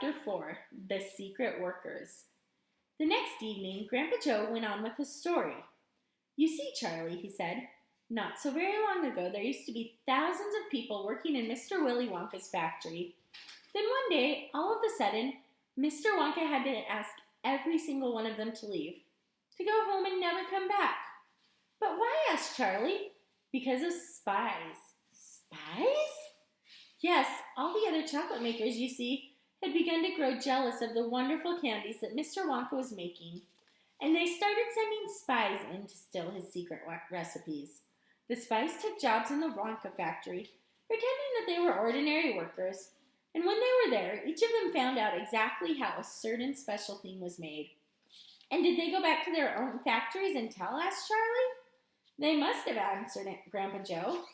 Chapter 4 The Secret Workers. The next evening, Grandpa Joe went on with his story. You see, Charlie, he said, not so very long ago there used to be thousands of people working in Mr. Willy Wonka's factory. Then one day, all of a sudden, Mr. Wonka had to ask every single one of them to leave, to go home and never come back. But why? Asked Charlie. Because of spies. Spies? Yes, all the other chocolate makers, you see, had begun to grow jealous of the wonderful candies that Mr. Wonka was making, and they started sending spies in to steal his secret recipes. The spies took jobs in the Wonka factory, pretending that they were ordinary workers, and when they were there, each of them found out exactly how a certain special thing was made. And did they go back to their own factories and tell? Asked Charlie. They must have, answered Grandpa Joe,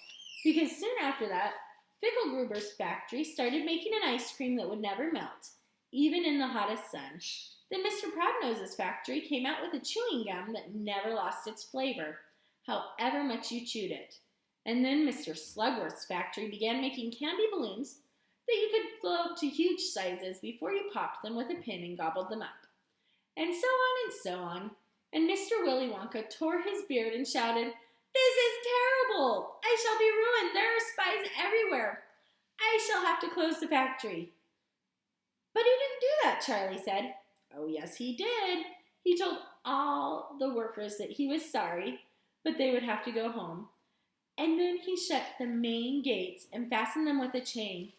because soon after that, Fickelgruber's factory started making an ice cream that would never melt, even in the hottest sun. Then Mr. Proudnose's factory came out with a chewing gum that never lost its flavor, however much you chewed it. And then Mr. Slugworth's factory began making candy balloons that you could blow to huge sizes before you popped them with a pin and gobbled them up. And so on and so on. And Mr. Willy Wonka tore his beard and shouted, "This is terrible! I shall be ruined! There are spies everywhere! I shall have to close the factory." But he didn't do that, Charlie said. Oh, yes, he did. He told all the workers that he was sorry, but they would have to go home. And then he shut the main gates and fastened them with a chain.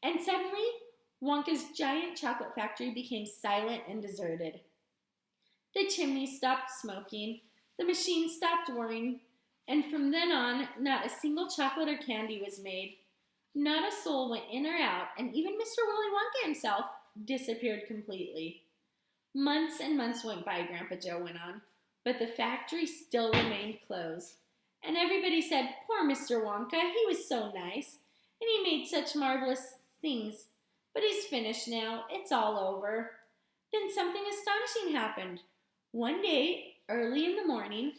And suddenly, Wonka's giant chocolate factory became silent and deserted. The chimneys stopped smoking, the machines stopped whirring, and from then on, not a single chocolate or candy was made. Not a soul went in or out, and even Mr. Willy Wonka himself disappeared completely. Months and months went by, Grandpa Joe went on, but the factory still remained closed. And everybody said, poor Mr. Wonka, he was so nice, and he made such marvelous things. But he's finished now, it's all over. Then something astonishing happened. One day, early in the morning,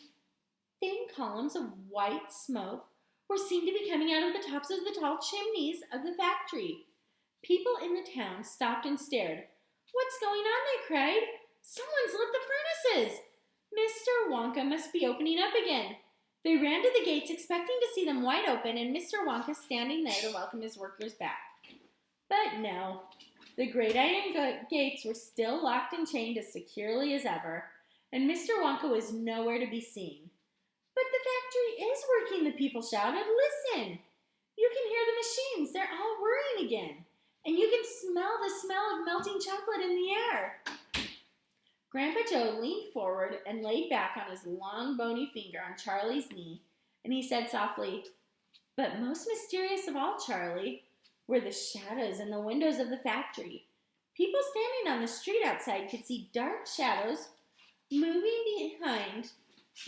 thin columns of white smoke were seen to be coming out of the tops of the tall chimneys of the factory. People in the town stopped and stared. "What's going on?" they cried. "Someone's lit the furnaces! Mr. Wonka must be opening up again." They ran to the gates expecting to see them wide open and Mr. Wonka standing there to welcome his workers back. But no, the great iron gates were still locked and chained as securely as ever, and Mr. Wonka was nowhere to be seen. "But the factory is working," the people shouted. "Listen! You can hear the machines. They're all whirring again. And you can smell the smell of melting chocolate in the air." Grandpa Joe leaned forward and laid back on his long, bony finger on Charlie's knee, and he said softly, "But most mysterious of all, Charlie, were the shadows in the windows of the factory. People standing on the street outside could see dark shadows moving behind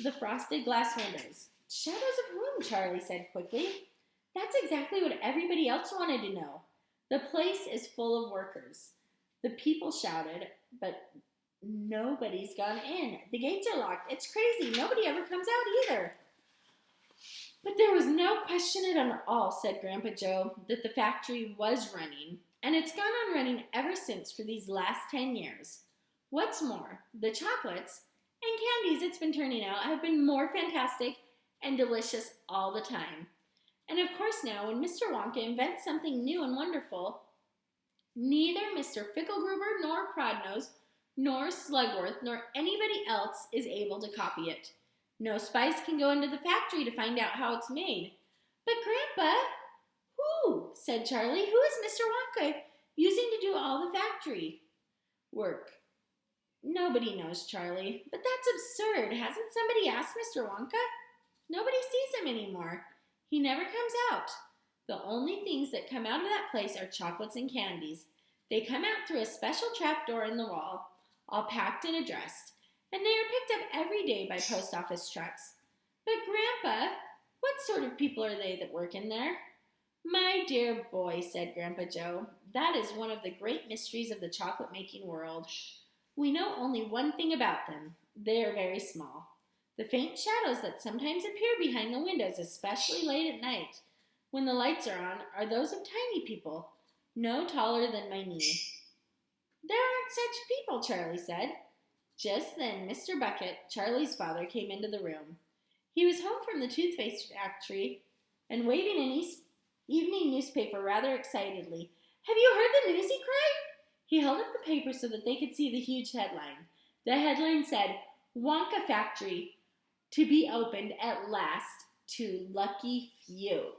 the frosted glass windows." "Shadows of whom?" Charlie said quickly. "That's exactly what everybody else wanted to know. The place is full of workers." The people shouted, "But nobody's gone in. The gates are locked. It's crazy. Nobody ever comes out either." But there was no question at all, said Grandpa Joe, that the factory was running, and it's gone on running ever since for these last 10 years. What's more, the chocolates and candies it's been turning out have been more fantastic and delicious all the time. And of course now, when Mr. Wonka invents something new and wonderful, neither Mr. Fickelgruber nor Proudnose nor Slugworth nor anybody else is able to copy it. No spies can go into the factory to find out how it's made. "But Grandpa, who," said Charlie, "who is Mr. Wonka using to do all the factory work?" "Nobody knows, Charlie. But that's absurd. Hasn't somebody asked Mr. Wonka? Nobody sees him anymore. He never comes out. The only things that come out of that place are chocolates and candies. They come out through a special trap door in the wall, all packed and addressed, and they are picked up every day by post office trucks." "But Grandpa, what sort of people are they that work in there?" "My dear boy," said Grandpa Joe, "that is one of the great mysteries of the chocolate-making world. We know only one thing about them. They are very small. The faint shadows that sometimes appear behind the windows, especially late at night, when the lights are on those of tiny people, no taller than my knee. There aren't such people, Charlie said. Just then, Mr. Bucket, Charlie's father, came into the room. He was home from the toothpaste factory and waving an evening newspaper rather excitedly. Have you heard the news? He cried. He held up the paper so that they could see the huge headline. The headline said, Wonka Factory to be opened at last to lucky few.